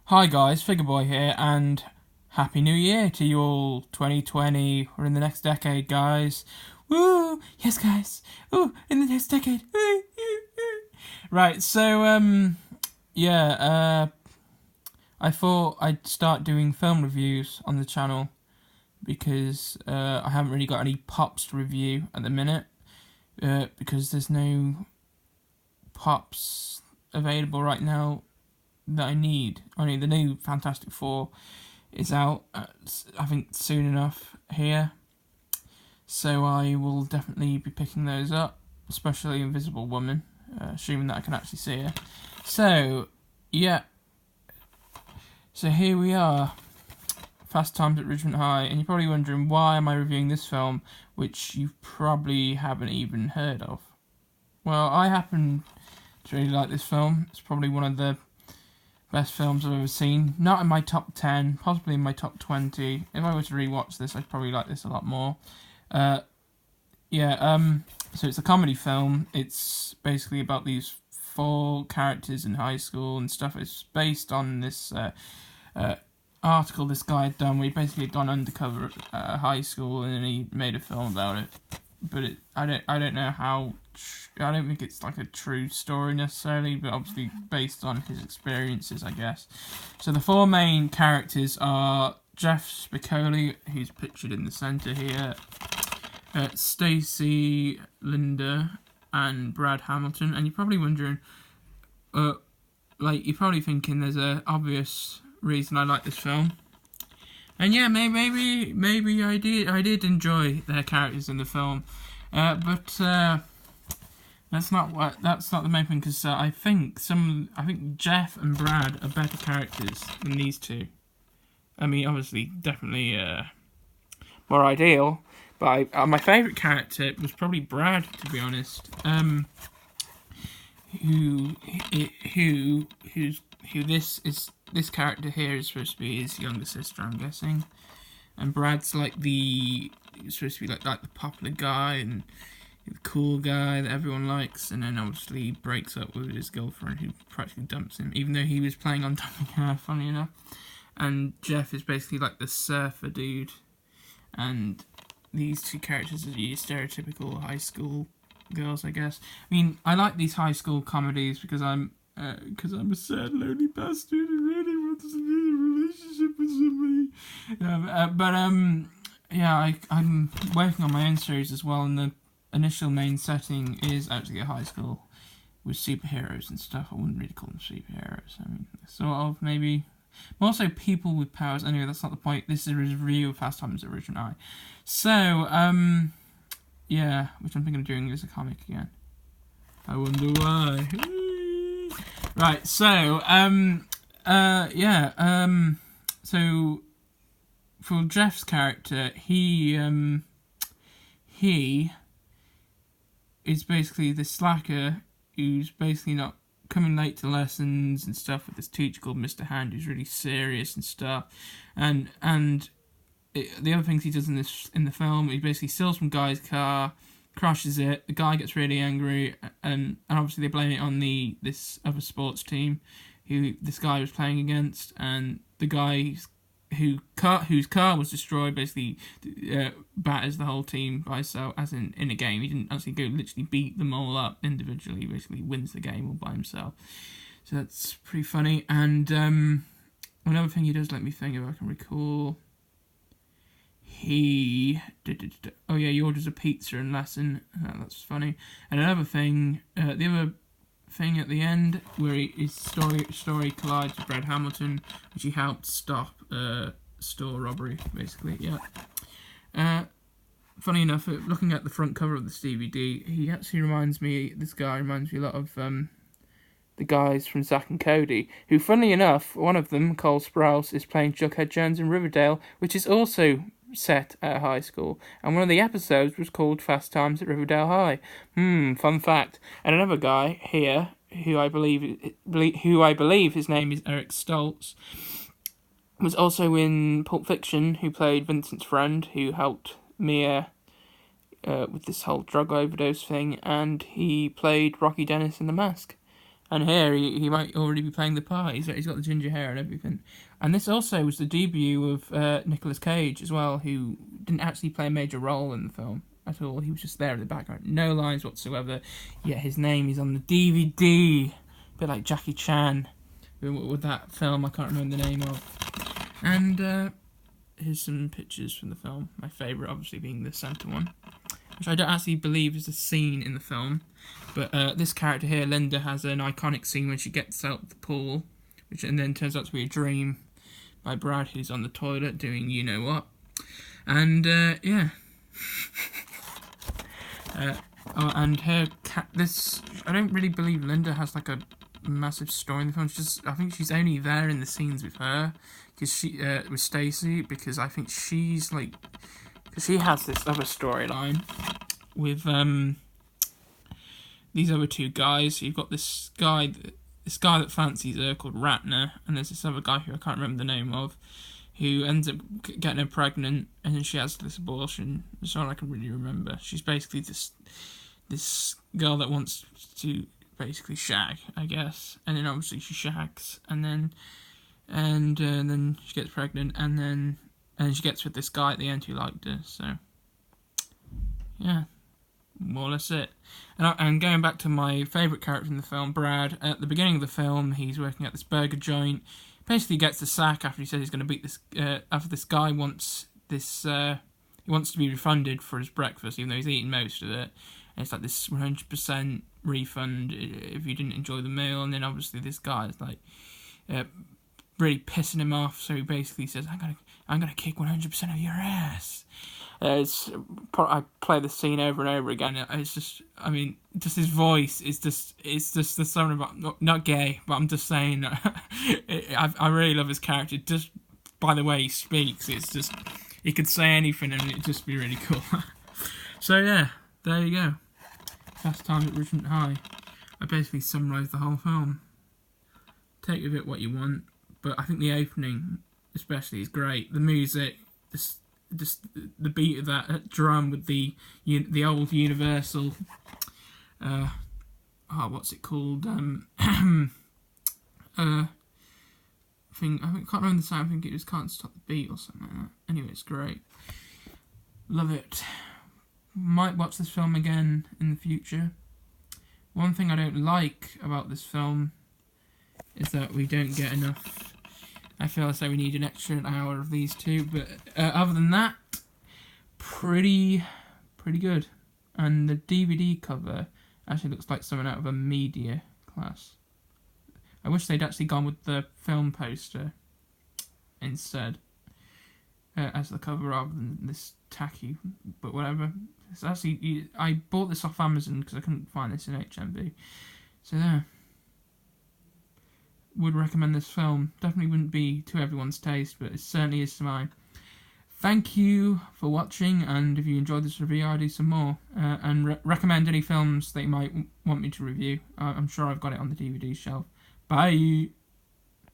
Hi guys, Figure-Boi here, and Happy New Year to you all. 2020, we're in the next decade, guys. Woo! Yes, guys. Ooh, in the next decade. Right, so, I thought I'd start doing film reviews on the channel because I haven't really got any pops to review at the minute because there's no pops available right now that I need. I mean, the new Fantastic Four is out, I think, soon enough here. So I will definitely be picking those up, especially Invisible Woman, assuming that I can actually see her. So, yeah. So here we are, Fast Times at Ridgemont High, and you're probably wondering, why am I reviewing this film, which you probably haven't even heard of? Well, I happen to really like this film. It's probably one of the best films I've ever seen. Not in my top 10, possibly in my top 20. If I were to rewatch this, I'd probably like this a lot more. So it's a comedy film. It's basically about these four characters in high school and stuff. It's based on this article this guy had done where he basically had gone undercover at high school and then he made a film about it. But I don't know how. I don't think it's like a true story necessarily, but obviously based on his experiences, I guess. So the four main characters are Jeff Spicoli, who's pictured in the centre here, Stacey, Linda, and Brad Hamilton. And you're probably wondering, you're probably thinking there's a obvious reason I like this film. And yeah, maybe I did enjoy their characters in the film, but that's not the main thing, because I think Jeff and Brad are better characters than these two. I mean, obviously, definitely more ideal, but my favourite character was probably Brad, to be honest. This character here is supposed to be his younger sister, I'm guessing. And Brad's supposed to be like the popular guy and the cool guy that everyone likes, and then obviously he breaks up with his girlfriend who practically dumps him, even though he was planning on dumping her, funny enough. And Jeff is basically like the surfer dude, and these two characters are your stereotypical high school girls, I guess. I mean, I like these high school comedies because I'm a sad, lonely bastard who really wants to be in a relationship with somebody. I'm working on my own series as well, and the initial main setting is actually a high school with superheroes and stuff. I wouldn't really call them superheroes. I mean, sort of, maybe. More so people with powers. Anyway, that's not the point. This is a review of Fast Times at Ridgemont High. So, which I'm thinking of doing as a comic again. I wonder why. Right, so, so for Jeff's character, he is basically the slacker who's basically not coming late to lessons and stuff with this teacher called Mr. Hand, who's really serious and stuff, and the other things he does in the film, he basically steals some guy's car, crashes it. The guy gets really angry, and obviously they blame it on this other sports team who this guy was playing against, and the guy whose car was destroyed basically batters the whole team by himself, as in a game. He didn't actually go literally beat them all up individually. He basically wins the game all by himself. So that's pretty funny. And another thing he does, let me think if I can recall. He orders a pizza in lesson. That's funny. And another thing, the other thing at the end where his story collides with Brad Hamilton, which he helped stop store robbery, basically. Yeah. Funny enough, looking at the front cover of this DVD, this guy reminds me a lot of the guys from Zack and Cody, who, funnily enough, one of them, Cole Sprouse, is playing Jughead Jones in Riverdale, which is also set at a high school, and one of the episodes was called Fast Times at Riverdale High. Fun fact. And another guy here, who I believe his name is Eric Stoltz, was also in Pulp Fiction, who played Vincent's friend, who helped Mia with this whole drug overdose thing, and he played Rocky Dennis in The Mask. And here, he might already be playing the part. He's got the ginger hair and everything. And this also was the debut of Nicolas Cage as well, who didn't actually play a major role in the film at all. He was just there in the background. No lines whatsoever. Yet his name is on the DVD. A bit like Jackie Chan with that film I can't remember the name of. And here's some pictures from the film. My favourite, obviously, being the centre one, which I don't actually believe is a scene in the film. But this character here, Linda, has an iconic scene when she gets out the pool, and then turns out to be a dream by Brad, who's on the toilet doing you know what. And yeah. And her I don't really believe Linda has like a massive story in the film. I think she's only there in the scenes with her, because with Stacey, because I think she's like, because she has this other storyline with these other two guys. You've got this guy that fancies her called Ratner, and there's this other guy who I can't remember the name of, who ends up getting her pregnant, and then she has this abortion. That's all I can really remember. She's basically this girl that wants to basically shag, I guess, and then obviously she shags, and then she gets pregnant, and then she gets with this guy at the end who liked her. So yeah, more or less it. And going back to my favourite character in the film, Brad, at the beginning of the film, he's working at this burger joint. Basically gets the sack after he says he's going to beat this, after this guy wants this, he wants to be refunded for his breakfast, even though he's eaten most of it. And it's like this 100% refund if you didn't enjoy the meal. And then obviously this guy is like, really pissing him off, so he basically says, I'm gonna kick 100% of your ass. I play the scene over and over again. It's just, I mean, just his voice is it's just there's something about, not gay, but I'm just saying, I really love his character, just by the way he speaks. It's just, he could say anything and it'd just be really cool. So yeah, there you go. Fast Times at Ridgemont High. I basically summarised the whole film. Take with it what you want, but I think the opening especially is great. The music, just the beat of that drum with the old Universal, what's it called? Thing. I can't remember the sound. I think it just Can't Stop the Beat or something like that. Anyway, it's great. Love it. Might watch this film again in the future. One thing I don't like about this film is that we don't get enough. I feel as though we need an extra hour of these two, but other than that, pretty good. And the DVD cover actually looks like someone out of a media class. I wish they'd actually gone with the film poster instead as the cover rather than this tacky, but whatever. It's actually, I bought this off Amazon because I couldn't find this in HMV. So there. Would recommend this film. Definitely wouldn't be to everyone's taste, but it certainly is to mine. Thank you for watching, and if you enjoyed this review, I'll do some more. And recommend any films that you might want me to review. I'm sure I've got it on the DVD shelf. Bye!